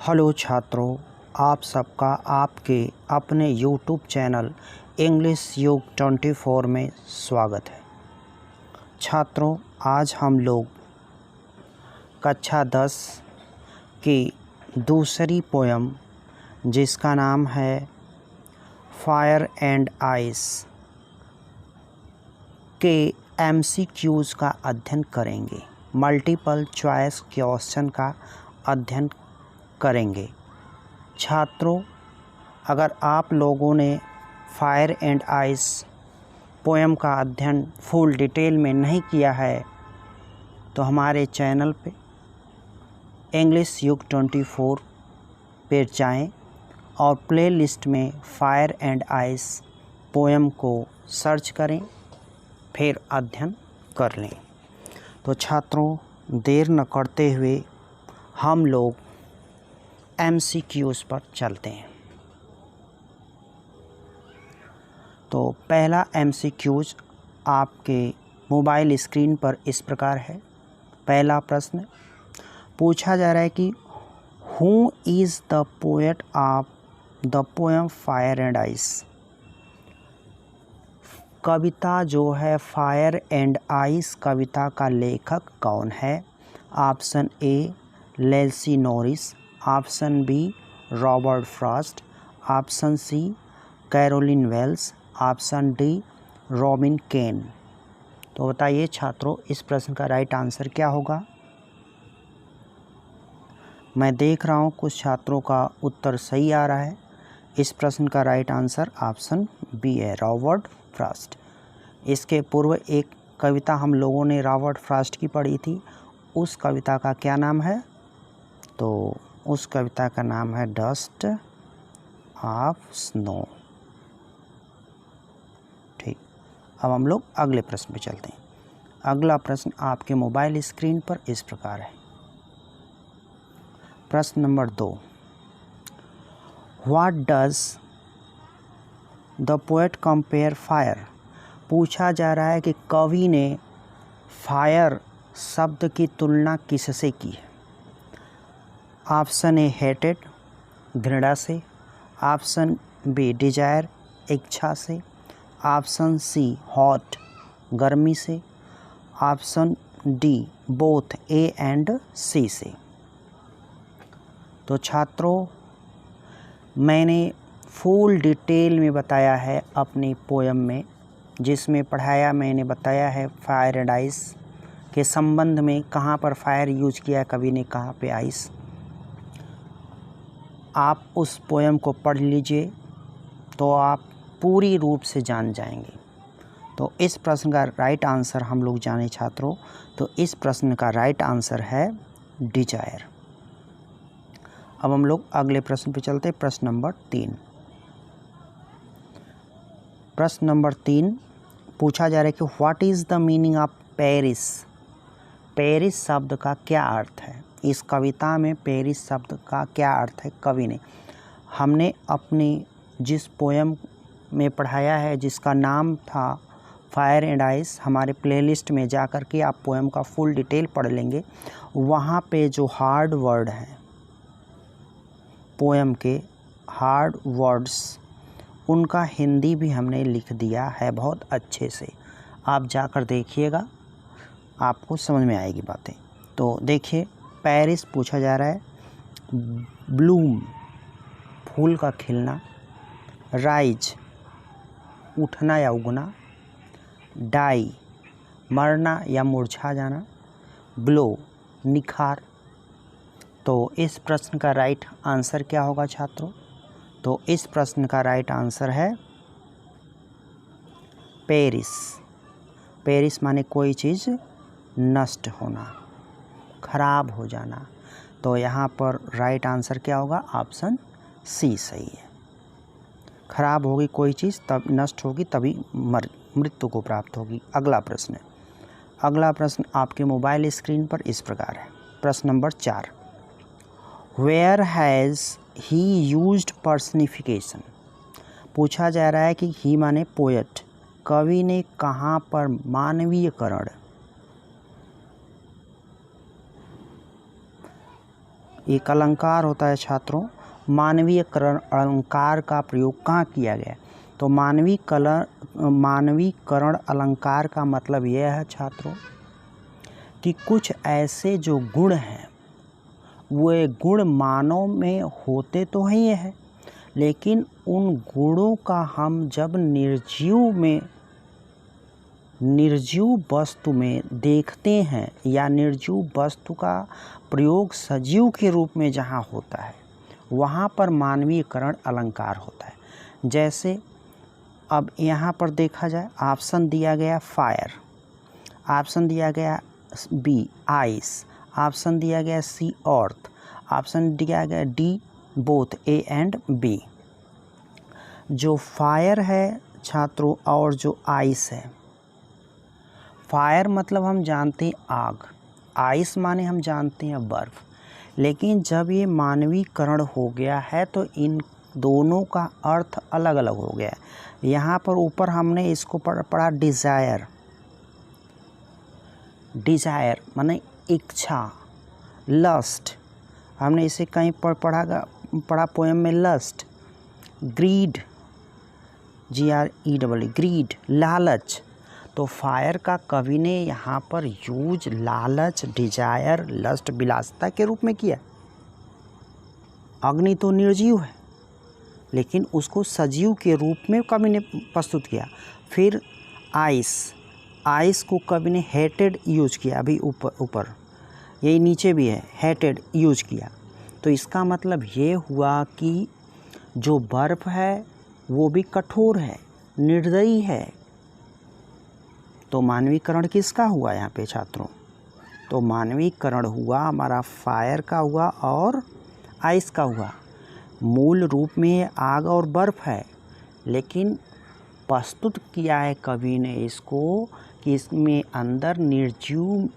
Hello छात्रों, आप सबका आपके अपने यूट्यूब चैनल इंग्लिश युग 24 में स्वागत है। छात्रों, आज हम लोग कक्षा 10 की दूसरी पोयम जिसका नाम है फायर एंड आइस के MCQs का अध्ययन करेंगे। मल्टीपल चॉइस क्वेश्चन का अध्ययन करेंगे। छात्रों, अगर आप लोगों ने फायर एंड आइस पोएम का अध्ययन फुल डिटेल में नहीं किया है तो हमारे चैनल पे इंग्लिश युग 24 पे जाएं और प्लेलिस्ट में फायर एंड आइस पोएम को सर्च करें, फिर अध्ययन कर लें। तो छात्रों, देर न करते हुए हम लोग MCQs पर चलते हैं। तो पहला MCQs आपके मोबाइल स्क्रीन पर इस प्रकार है। पहला प्रश्न पूछा जा रहा है कि who is the poet of the poem fire and ice. कविता जो है फायर एंड आइस कविता का लेखक कौन है? Option A Leslie Norris, option B Robert Frost, option C Caroline Wells, option D Robin Ken. तो बताइए छात्रों, इस प्रश्न का राइट आंसर क्या होगा? मैं देख रहा हूँ कुछ छात्रों का उत्तर सही आ रहा है। इस प्रश्न का राइट आंसर ऑप्शन बी है, रॉबर्ट फ्रॉस्ट। इसके पूर्व एक कविता हम लोगों ने रॉबर्ट फ्रॉस्ट की पढ़ी थी। उस कविता का क्या नाम है? तो उस कविता का नाम है डस्ट ऑफ स्नो। ठीक, अब हम लोग अगले प्रश्न पे चलते हैं। अगला प्रश्न आपके मोबाइल स्क्रीन पर इस प्रकार है। प्रश्न number 2, what does the poet compare fire. पूछा जा रहा है कि कवि ने फायर शब्द की तुलना किससे की है? ऑप्शन ए हेटेड, घृणा से, ऑप्शन बी डिजायर, इच्छा से, ऑप्शन सी हॉट, गर्मी से, option D both A and C से। तो छात्रों, मैंने फुल डिटेल में बताया है अपनी पोएम में, जिसमें मैंने बताया है फायर एंड आइस के संबंध में, कहाँ पर फायर यूज किया कवि ने, कहाँ पे आइस। आप उस पोएम को पढ़ लीजिए तो आप पूरी रूप से जान जाएंगे। तो इस प्रश्न का राइट आंसर हम लोग जाने छात्रों, तो इस प्रश्न का राइट आंसर है डिजायर। अब हम लोग अगले प्रश्न पे चलते हैं। प्रश्न नंबर 3। प्रश्न नंबर 3 पूछा जा रहा है कि what is the meaning of Paris. Paris शब्द का क्या अर्थ है? इस कविता में पेरिस शब्द का क्या अर्थ है? कवि ने, हमने अपनी जिस पोएम में पढ़ाया है जिसका नाम था फायर एंड आइस, हमारे प्लेलिस्ट में जा कर के आप पोएम का फुल डिटेल पढ़ लेंगे। वहाँ पे जो हार्ड वर्ड हैं, पोएम के हार्ड वर्ड्स, उनका हिंदी भी हमने लिख दिया है बहुत अच्छे से। आप जाकर देखिएगा, आपको समझ में आएगी बातें। तो देखिए, पेरिस पूछा जा रहा है, ब्लूम फूल का खिलना, राइज उठना या उगना, डाई मरना या मुरझा जाना, ग्लो निखार। तो इस प्रश्न का राइट आंसर क्या होगा छात्रों? तो इस प्रश्न का राइट आंसर है पेरिस। पेरिस माने कोई चीज़ नष्ट होना, खराब हो जाना। तो यहाँ पर राइट आंसर क्या होगा? ऑप्शन सी सही है। खराब होगी कोई चीज़, तब नष्ट होगी, तभी मृत्यु को प्राप्त होगी। अगला प्रश्न है। अगला प्रश्न आपके मोबाइल स्क्रीन पर इस प्रकार है। प्रश्न number 4, where has he used personification. पूछा जा रहा है कि ही माने पोएट, कवि ने कहाँ पर मानवीयकरण एक अलंकार होता है छात्रों, मानवीयकरण अलंकार का प्रयोग कहाँ किया गया? तो मानवीकरण अलंकार का मतलब यह है छात्रों कि कुछ ऐसे जो गुण हैं वे गुण मानव में होते तो ही है, लेकिन उन गुणों का हम जब निर्जीव वस्तु में देखते हैं या निर्जीव वस्तु का प्रयोग सजीव के रूप में जहाँ होता है वहाँ पर मानवीकरण अलंकार होता है। जैसे अब यहाँ पर देखा जाए, ऑप्शन दिया गया फायर, ऑप्शन दिया गया बी आइस, ऑप्शन दिया गया सी अर्थ, ऑप्शन दिया गया D both A and B. जो फायर है छात्रों और जो आइस है, फायर मतलब हम जानते हैं आग, आइस माने हम जानते हैं बर्फ़, लेकिन जब ये मानवीकरण हो गया है तो इन दोनों का अर्थ अलग अलग हो गया है। यहाँ पर ऊपर हमने इसको पढ़ा डिज़ायर, डिज़ायर माने इच्छा, लस्ट, हमने इसे कहीं पर पढ़ा पोएम में लस्ट, ग्रीड GRED ग्रीड, लालच। तो फायर का कवि ने यहाँ पर यूज लालच, डिजायर, लस्ट, विलासिता के रूप में किया। अग्नि तो निर्जीव है लेकिन उसको सजीव के रूप में कवि ने प्रस्तुत किया। फिर आइस, आइस को कवि ने हेटेड यूज किया, अभी ऊपर यही नीचे भी है, हेटेड यूज किया। तो इसका मतलब ये हुआ कि जो बर्फ़ है वो भी कठोर है, निर्दयी है। तो मानवीकरण किसका हुआ यहाँ पे छात्रों? तो मानवीकरण हुआ हमारा फायर का हुआ और आइस का हुआ। मूल रूप में आग और बर्फ़ है, लेकिन प्रस्तुत किया है कवि ने इसको कि इसमें अंदर निर्जीव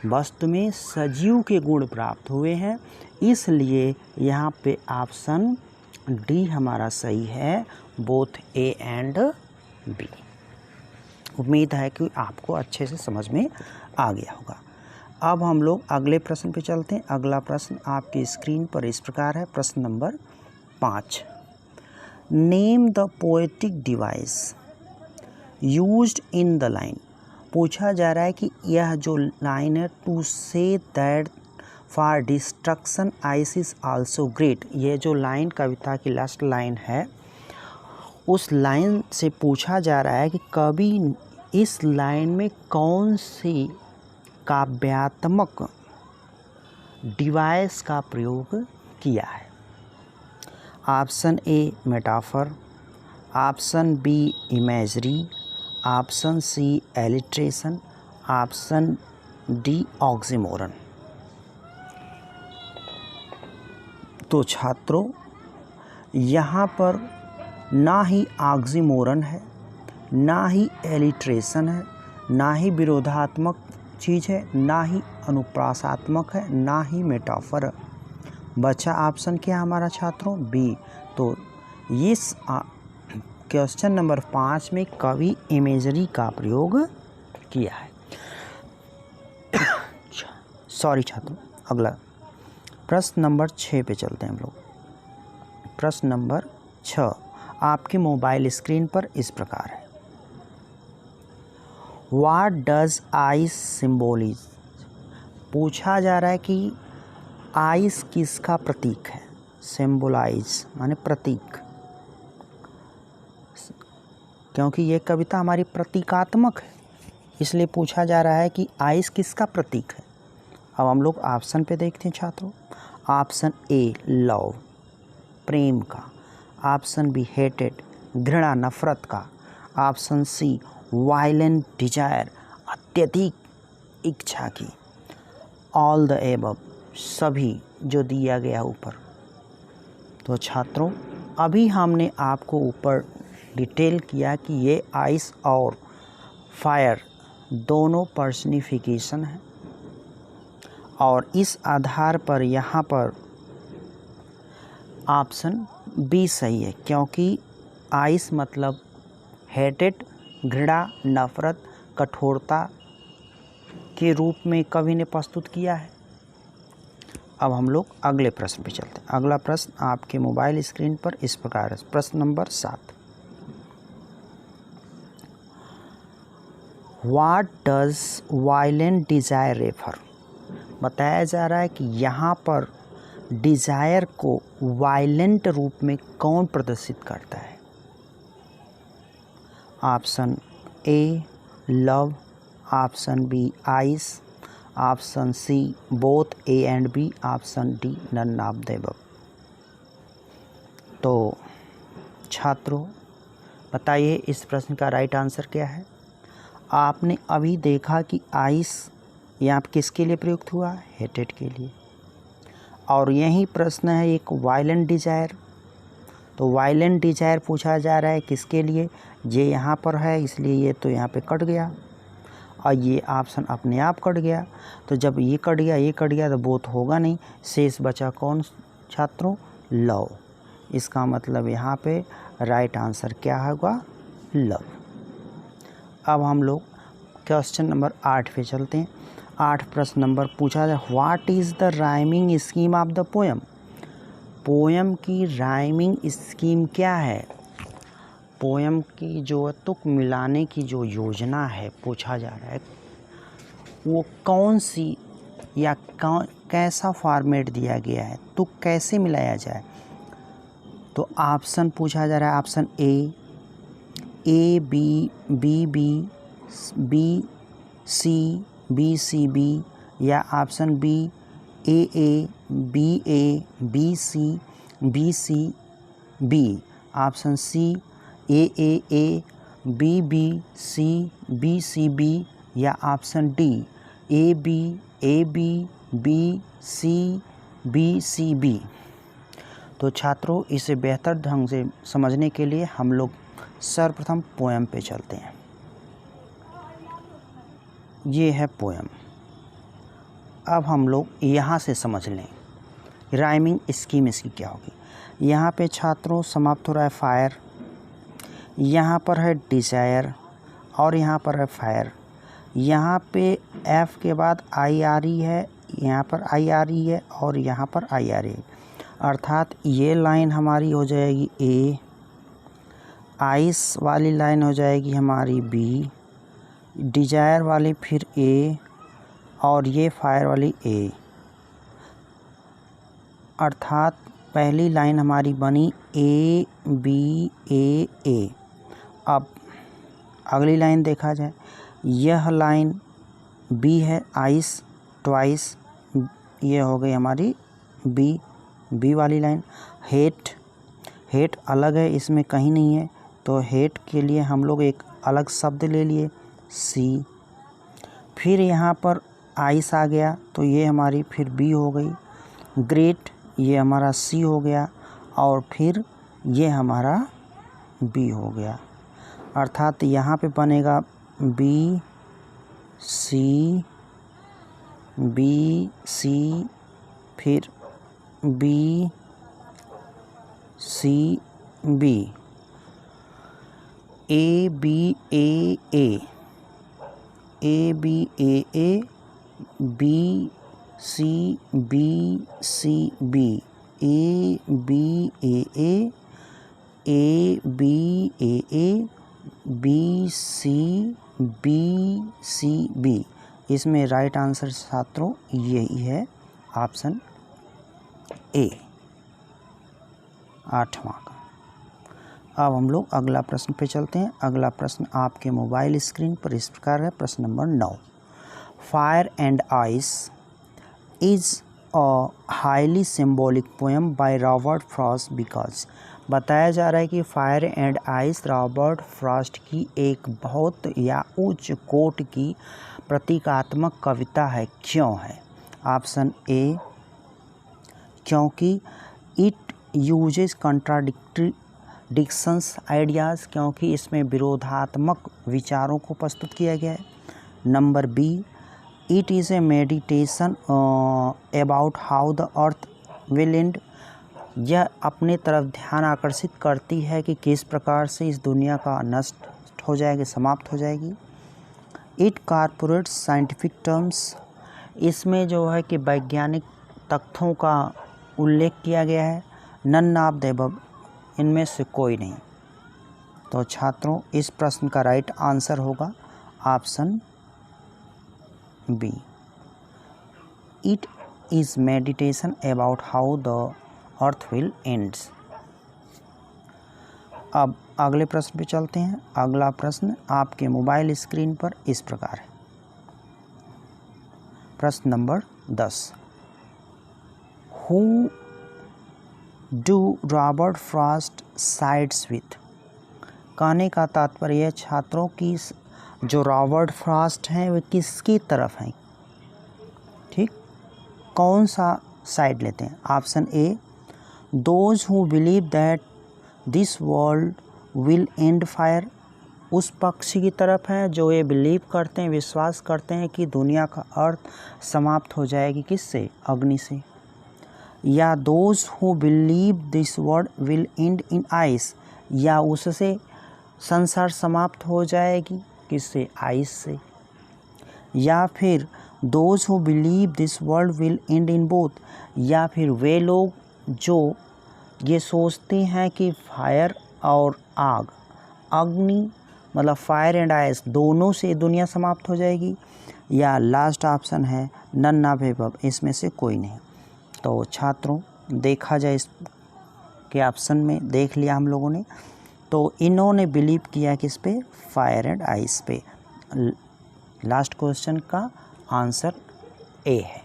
वस्तु में सजीव के गुण प्राप्त हुए हैं, इसलिए यहाँ पे ऑप्शन डी हमारा सही है, बोथ ए एंड बी। उम्मीद है कि आपको अच्छे से समझ में आ गया होगा। अब हम लोग अगले प्रश्न पे चलते हैं। अगला प्रश्न आपकी स्क्रीन पर इस प्रकार है, प्रश्न number 5। Name the poetic device used in the line. पूछा जा रहा है कि यह जो लाइन है, to say that for destruction ice is also great, ये जो लाइन कविता की लास्ट लाइन है, उस लाइन से पूछा जा रहा है कि कवि इस लाइन में कौन सी काव्यात्मक डिवाइस का प्रयोग किया है। Option A metaphor, option B imagery, option C alliteration, option D oxymoron. तो छात्रों यहाँ पर ना ही ऑक्सीमोरन है, ना ही एलिट्रेशन है, ना ही विरोधात्मक चीज़ है, ना ही अनुप्रासात्मक है, ना ही मेटाफर है। बचा ऑप्शन क्या हमारा छात्रों? बी। तो इस क्वेश्चन नंबर 5 में कवि इमेजरी का प्रयोग किया है। सॉरी छात्रों, अगला प्रश्न नंबर 6 पे चलते हैं हम लोग। प्रश्न नंबर 6 आपके मोबाइल स्क्रीन पर इस प्रकार है। What does ice symbolize? पूछा जा रहा है कि आइस किसका प्रतीक है। सिम्बोलाइज माने प्रतीक, क्योंकि ये कविता हमारी प्रतीकात्मक है, इसलिए पूछा जा रहा है कि आइस किसका प्रतीक है। अब हम लोग ऑप्शन पे देखते हैं छात्रों। ऑप्शन ए लव, प्रेम का, ऑप्शन बी हेटेड, घृणा नफरत का, ऑप्शन सी वायलेंट डिजायर, अत्यधिक इच्छा की, ऑल द एबव, सभी जो दिया गया ऊपर। तो छात्रों अभी हमने आपको ऊपर डिटेल किया कि ये आइस और फायर दोनों पर्सनिफिकेशन है, और इस आधार पर यहाँ पर ऑप्शन बी सही है, क्योंकि आइस मतलब हेटेड, घृणा, नफरत, कठोरता के रूप में कवि ने प्रस्तुत किया है। अब हम लोग अगले प्रश्न पे चलते हैं। अगला प्रश्न आपके मोबाइल स्क्रीन पर इस प्रकार है। प्रश्न number 7, what does violent desire refer. बताया जा रहा है कि यहाँ पर डिज़ायर को वायलेंट रूप में कौन प्रदर्शित करता है। Option A love, option B ice, option C both A and B, option D none of the above. तो छात्रों बताइए इस प्रश्न का राइट आंसर क्या है। आपने अभी देखा कि आइस यहाँ पर किसके लिए प्रयुक्त हुआ, हेटेड के लिए, और यही प्रश्न है एक वायलेंट डिज़ायर। तो वायलेंट डिज़ायर पूछा जा रहा है किसके लिए, ये यहाँ पर है इसलिए ये तो यहाँ पे कट गया और ये ऑप्शन अपने आप कट गया। तो जब ये कट गया तो बोथ होगा नहीं, शेष बचा कौन छात्रों, लव। इसका मतलब यहाँ पे राइट आंसर क्या होगा, लव। अब हम लोग क्वेश्चन नंबर 8 पे चलते हैं। 8 प्रश्न नंबर पूछा जाए, what is the rhyming scheme of the poem. Poem की राइमिंग स्कीम क्या है, पोएम की जो तुक मिलाने की जो योजना है पूछा जा रहा है, वो कौन सी या कैसा फॉर्मेट दिया गया है, तुक कैसे मिलाया जाए। तो ऑप्शन पूछा जा रहा है, option A B B C B, या option B A B C B, option C A B C B, या option D A B C B. तो छात्रों इसे बेहतर ढंग से समझने के लिए हम लोग सर्वप्रथम पोएम पे चलते हैं। ये है पोएम। अब हम लोग यहाँ से समझ लें राइमिंग स्कीम इसकी क्या होगी। यहाँ पे छात्रों समाप्त हो रहा है फायर, यहाँ पर है डिज़ायर और यहाँ पर है फायर। यहाँ पे एफ के बाद IRE है, यहाँ पर IRE है और यहाँ पर IRA, अर्थात ये लाइन हमारी हो जाएगी ए, आइस वाली लाइन हो जाएगी हमारी बी, डिज़ायर वाली फिर ए और ये फायर वाली ए, अर्थात पहली लाइन हमारी बनी ए बी ए। अब अगली लाइन देखा जाए, यह लाइन बी है आइस ट्वाइस, ये हो गई हमारी बी वाली लाइन। हेट अलग है, इसमें कहीं नहीं है, तो हेट के लिए हम लोग एक अलग शब्द ले लिए सी। फिर यहाँ पर आइस आ गया तो ये हमारी फिर बी हो गई। ग्रेट ये हमारा सी हो गया और फिर ये हमारा बी हो गया, अर्थात यहाँ पे बनेगा बी सी फिर B C B, A B A B C B, A B C B. इसमें राइट आंसर छात्रों यही है ऑप्शन ए, 8वां का। अब हम लोग अगला प्रश्न पे चलते हैं। अगला प्रश्न आपके मोबाइल स्क्रीन पर इस प्रकार है। प्रश्न number 9, fire and ice is a highly symbolic poem by Robert Frost because. बताया जा रहा है कि fire and ice Robert Frost की एक बहुत या उच्च कोट की प्रतीकात्मक कविता है, क्यों है। ऑप्शन ए क्योंकि इट यूजेस कॉन्ट्राडिक्शंस आइडियाज़, क्योंकि इसमें विरोधात्मक विचारों को प्रस्तुत किया गया है। Number B it is a meditation about how the earth will and, यह अपने तरफ ध्यान आकर्षित करती है कि किस प्रकार से इस दुनिया का नष्ट हो जाएगी, समाप्त हो जाएगी। इट कॉर्पोरेट्स साइंटिफिक टर्म्स, इसमें जो है कि वैज्ञानिक तथ्यों का उल्लेख किया गया है? नन ऑफ द अबव, इनमें से कोई नहीं। तो छात्रों इस प्रश्न का राइट आंसर होगा option B. It is meditation about how the earth will ends. अब अगले प्रश्न पे चलते हैं। अगला प्रश्न आपके मोबाइल स्क्रीन पर इस प्रकार है। प्रश्न number 10। Who do Robert Frost sides with. कहने का तात्पर्य छात्रों की जो रॉबर्ट फ्रॉस्ट हैं वे किसकी तरफ हैं? ठीक, कौन सा साइड लेते हैं? Option A, those who believe that this world will and fire, उस पक्ष की तरफ है जो ये बिलीव करते हैं, विश्वास करते हैं कि दुनिया का अर्थ समाप्त हो जाएगी किससे? अग्नि से। या those who believe this world will and in ice, या उससे संसार समाप्त हो जाएगी किससे? आइस से। या फिर those who believe this world will and in both, या फिर वे लोग जो ये सोचते हैं कि फायर और आग, अग्नि मतलब फायर एंड आइस दोनों से दुनिया समाप्त हो जाएगी। या लास्ट ऑप्शन है नन ऑफ द अबव, इसमें से कोई नहीं। तो छात्रों देखा जाए इस के ऑप्शन में देख लिया हम लोगों ने, तो इन्होंने बिलीव किया किस पे? फायर एंड आइस पे। लास्ट क्वेश्चन का आंसर ए है।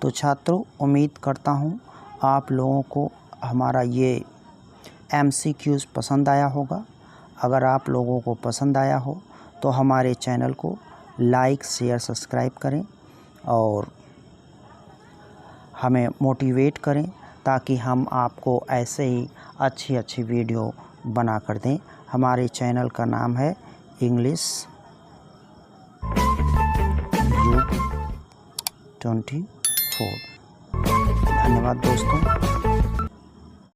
तो छात्रों उम्मीद करता हूँ आप लोगों को हमारा ये MCQs पसंद आया होगा। अगर आप लोगों को पसंद आया हो तो हमारे चैनल को लाइक शेयर सब्सक्राइब करें और हमें मोटिवेट करें ताकि हम आपको ऐसे ही अच्छी अच्छी वीडियो बना कर दें। हमारे चैनल का नाम है इंग्लिश U24। धन्यवाद दोस्तों।